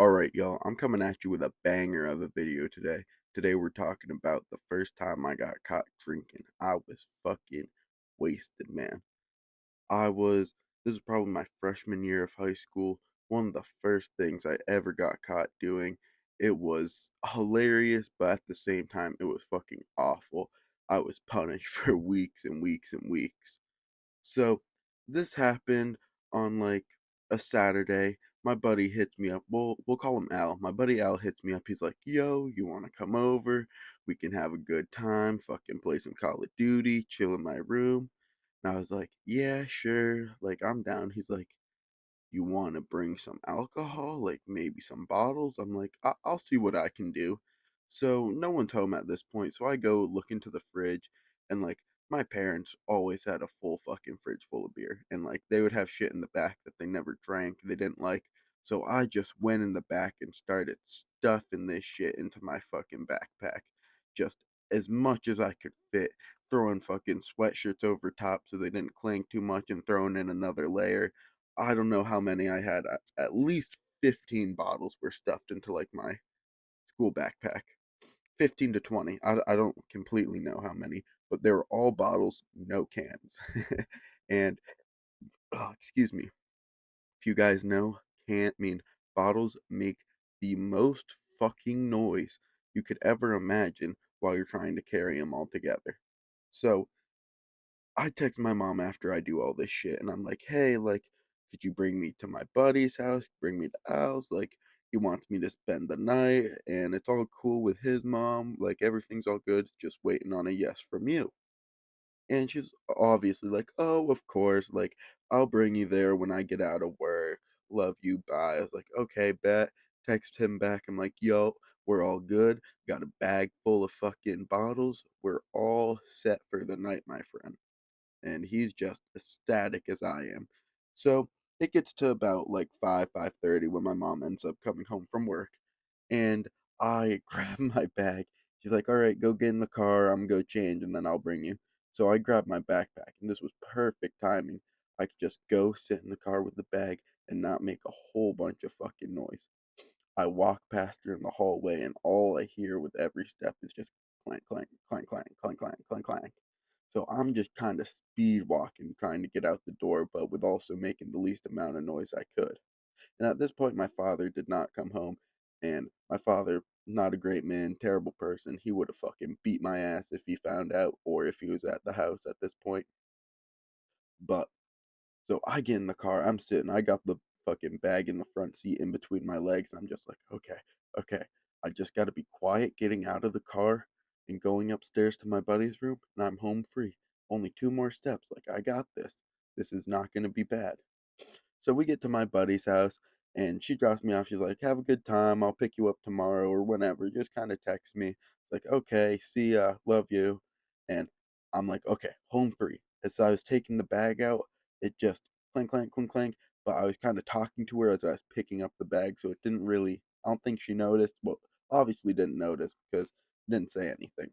Alright, y'all, I'm coming at you with a banger of a video today. Today we're talking about the first time I got caught drinking. I was fucking wasted, man. This was probably my freshman year of high school. One of the first things I ever got caught doing. It was hilarious, but at the same time, it was fucking awful. I was punished for weeks and weeks and weeks. So this happened on like a Saturday. My buddy hits me up. We'll call him Al. My buddy Al hits me up. He's like, "Yo, you want to come over? We can have a good time. Fucking play some Call of Duty. Chill in my room." And I was like, "Yeah, sure. Like I'm down." He's like, "You want to bring some alcohol, like maybe some bottles?" I'm like, I'll see what I can do." So no one's home at this point, so I go look into the fridge, and like my parents always had a full fucking fridge full of beer, and like they would have shit in the back that they never drank, they didn't like. So I just went in the back and started stuffing this shit into my fucking backpack, just as much as I could fit, throwing fucking sweatshirts over top so they didn't cling too much, and throwing in another layer. I don't know how many I had. At least 15 bottles were stuffed into like my school backpack. 15 to 20. I don't completely know how many, but they were all bottles, no cans. And, oh, excuse me, if you guys know, can't mean bottles make the most fucking noise you could ever imagine while you're trying to carry them all together. So I text my mom after I do all this shit, and I'm like, "Hey, like, could you bring me to my buddy's house? Bring me to Al's. Like, he wants me to spend the night, and it's all cool with his mom. Like, everything's all good. Just waiting on a yes from you." And she's obviously like, "Oh, of course. Like, I'll bring you there when I get out of work. Love you. Bye." I was like, "Okay, bet." Text him back. I'm like, "Yo, we're all good. Got a bag full of fucking bottles. We're all set for the night, my friend." And he's just ecstatic as I am. So it gets to about like 5:30 when my mom ends up coming home from work, and I grab my bag. She's like, "All right, go get in the car. I'm gonna go change, and then I'll bring you." So I grabbed my backpack, and this was perfect timing. I could just go sit in the car with the bag and not make a whole bunch of fucking noise. I walk past her in the hallway, and all I hear with every step is just clank, clank, clank, clank, clank, clank, clank, clank. So I'm just kind of speed walking, trying to get out the door, but with also making the least amount of noise I could. And at this point, my father did not come home, and my father, not a great man, terrible person. He would have fucking beat my ass if he found out or if he was at the house at this point. But so I get in the car, I'm sitting, I got the fucking bag in the front seat in between my legs. I'm just like, okay, okay. I just got to be quiet getting out of the car and going upstairs to my buddy's room, and I'm home free. Only two more steps. Like, I got this. This is not going to be bad. So we get to my buddy's house, and she drops me off. She's like, "Have a good time. I'll pick you up tomorrow or whenever." Just kind of text me. It's like, "Okay, see ya. Love you." And I'm like, "Okay, home free." As I was taking the bag out, it just clank, clank, clank, clank. But I was kind of talking to her as I was picking up the bag, so it didn't really, I don't think she noticed. Well, obviously didn't notice because it didn't say anything.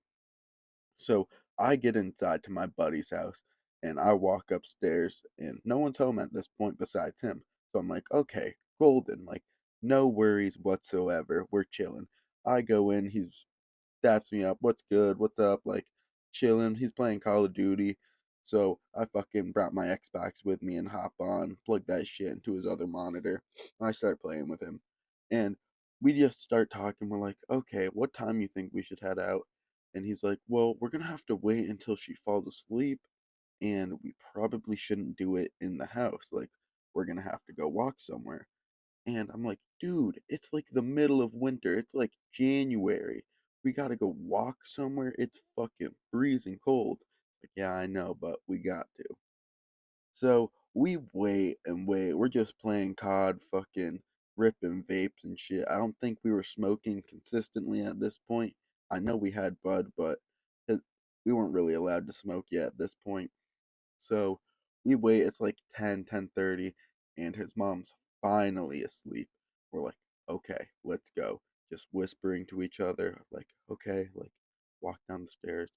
So I get inside to my buddy's house, and I walk upstairs, and no one's home at this point besides him. So I'm like, okay, golden, like no worries whatsoever. We're chilling. I go in, he's daps me up. What's good? What's up? Like chilling. He's playing Call of Duty. So I fucking brought my Xbox with me and hop on, plug that shit into his other monitor, and I start playing with him. And we just start talking. We're like, okay, what time you think we should head out? And he's like, well, we're gonna have to wait until she falls asleep, and we probably shouldn't do it in the house. Like, we're gonna have to go walk somewhere. And I'm like, dude, it's like the middle of winter. It's like January. We gotta go walk somewhere. It's fucking freezing cold. Like, yeah, I know, but we got to. So we wait and wait. We're just playing COD, fucking ripping vapes and shit. I don't think we were smoking consistently at this point. I know we had bud, but it, we weren't really allowed to smoke yet at this point. So we wait. It's like 10:30, and his mom's finally asleep. We're like, okay, let's go. Just whispering to each other, like, okay, like, walk down the stairs.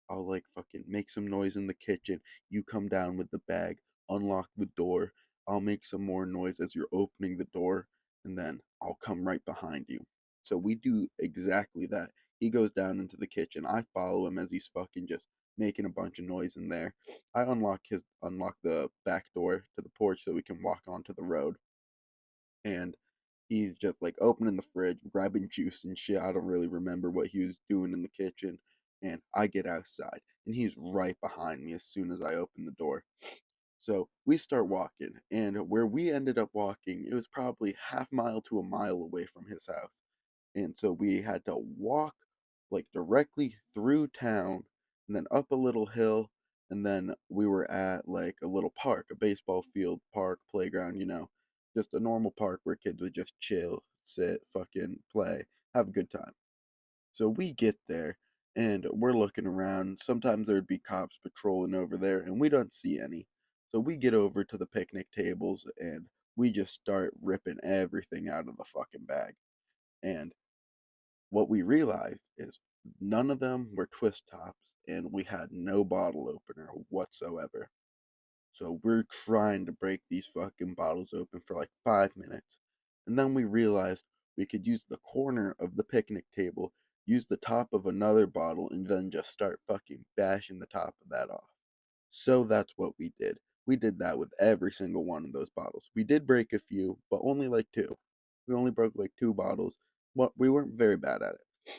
I'll like fucking make some noise in the kitchen. You come down with the bag, unlock the door. I'll make some more noise as you're opening the door. and then I'll come right behind you. So we do exactly that. He goes down into the kitchen. I follow him as he's fucking just making a bunch of noise in there. I unlock the back door to the porch so we can walk onto the road. And he's just like opening the fridge, grabbing juice and shit. I don't really remember what he was doing in the kitchen. And I get outside, and he's right behind me as soon as I open the door. So we start walking, and where we ended up walking, it was probably half mile to a mile away from his house. And so we had to walk like directly through town and then up a little hill. And then we were at like a little park, a baseball field, park, playground, just a normal park where kids would just chill, sit, fucking play, have a good time. So we get there and we're looking around. Sometimes there'd be cops patrolling over there and we don't see any. So we get over to the picnic tables and we just start ripping everything out of the fucking bag. And what we realized is none of them were twist tops and we had no bottle opener whatsoever. So we're trying to break these fucking bottles open for like 5 minutes. And then we realized we could use the corner of the picnic table, use the top of another bottle, and then just start fucking bashing the top of that off. So that's what we did. We did that with every single one of those bottles. We did break a few, but only like two. We only broke like two bottles. Well, we weren't very bad at it.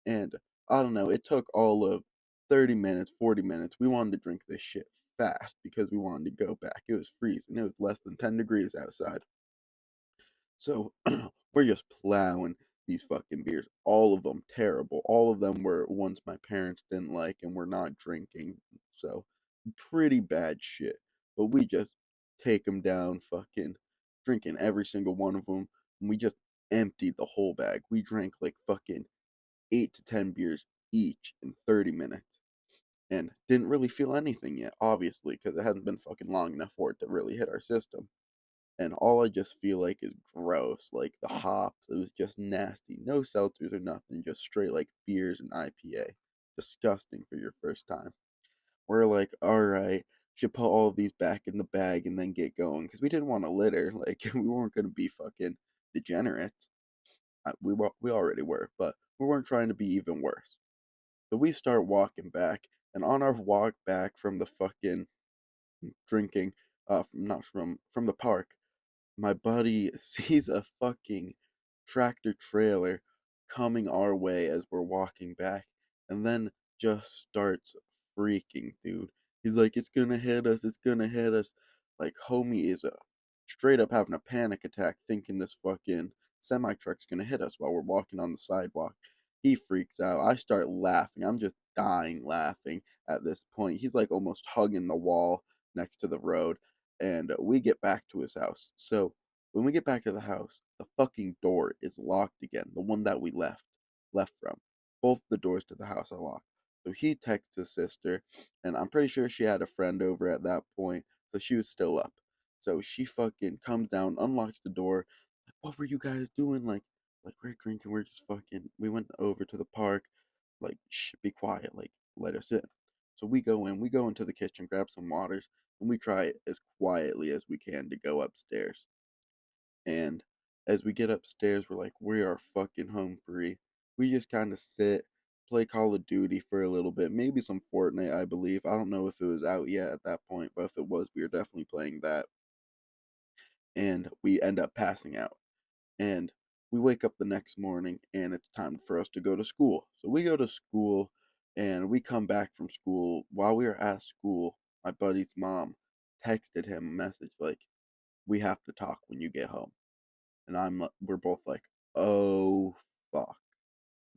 And I don't know, it took all of 30 minutes, 40 minutes. We wanted to drink this shit fast because we wanted to go back. It was freezing. It was less than 10 degrees outside. So we're just plowing these fucking beers. All of them terrible. All of them were ones my parents didn't like and were not drinking. So pretty bad shit. But we just take them down, fucking drinking every single one of them. And we just emptied the whole bag. We drank like fucking 8 to 10 beers each in 30 minutes. And didn't really feel anything yet, obviously, because it hadn't been fucking long enough for it to really hit our system. And all I just feel like is gross. Like the hops, it was just nasty. No seltzers or nothing, just straight like beers and IPA. Disgusting for your first time. We're like, all right, should put all of these back in the bag and then get going because we didn't want to litter. Like we weren't gonna be fucking degenerates. We already were, but we weren't trying to be even worse. So we start walking back, and on our walk back from the fucking drinking, not from the park, my buddy sees a fucking tractor trailer coming our way as we're walking back, and then just starts freaking, dude. He's like, "It's gonna hit us! It's gonna hit us!" Like, homie is straight up having a panic attack, thinking this fucking semi truck's gonna hit us while we're walking on the sidewalk. He freaks out. I start laughing. I'm just dying laughing at this point. He's like almost hugging the wall next to the road, and we get back to his house. So when we get back to the house, the fucking door is locked again, the one that we left from. Both the doors to the house are locked. So he texts his sister, and I'm pretty sure she had a friend over at that point, so she was still up. So she fucking comes down, unlocks the door. Like, what were you guys doing? Like we're drinking, we're just fucking. We went over to the park. Like, shh, be quiet. Like, let us in. So we go in. We go into the kitchen, grab some waters, and we try as quietly as we can to go upstairs. And as we get upstairs, we're like, we are fucking home free. We just kind of sit, play Call of Duty for a little bit, maybe some Fortnite, I believe. I don't know if it was out yet at that point, but if it was, we were definitely playing that. And we end up passing out. And we wake up the next morning and it's time for us to go to school. So we go to school and we come back from school. While we were at school, my buddy's mom texted him a message like, we have to talk when you get home. And we're both like, oh fuck,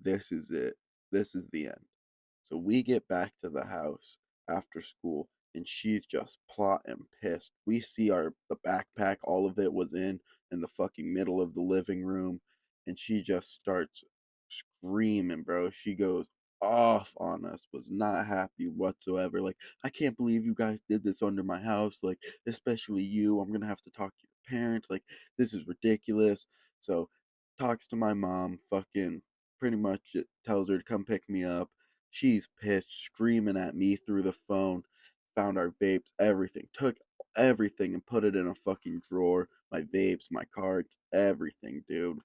this is it. This is the end. So we get back to the house after school and she's just plotting pissed. We see the backpack, all of it was in the fucking middle of the living room, and she just starts screaming, bro. She goes off on us, was not happy whatsoever. Like, I can't believe you guys did this under my house, like, especially you. I'm gonna have to talk to your parents. Like, this is ridiculous. So talks to my mom, fucking pretty much it tells her to come pick me up. She's pissed, screaming at me through the phone. Found our vapes, everything. Took everything and put it in a fucking drawer. my vapes, my cards, everything, dude.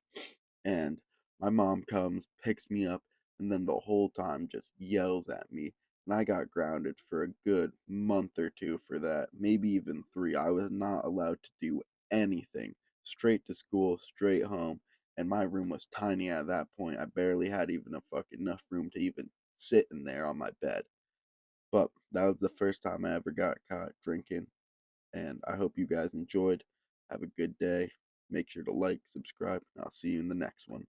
And my mom comes, picks me up, and then the whole time just yells at me. And I got grounded for a good month or two for that, maybe even 3. I was not allowed to do anything. Straight to school, straight home. And my room was tiny at that point. I barely had even a fucking enough room to even sit in there on my bed. But that was the first time I ever got caught drinking. And I hope you guys enjoyed. Have a good day. Make sure to like, subscribe, and I'll see you in the next one.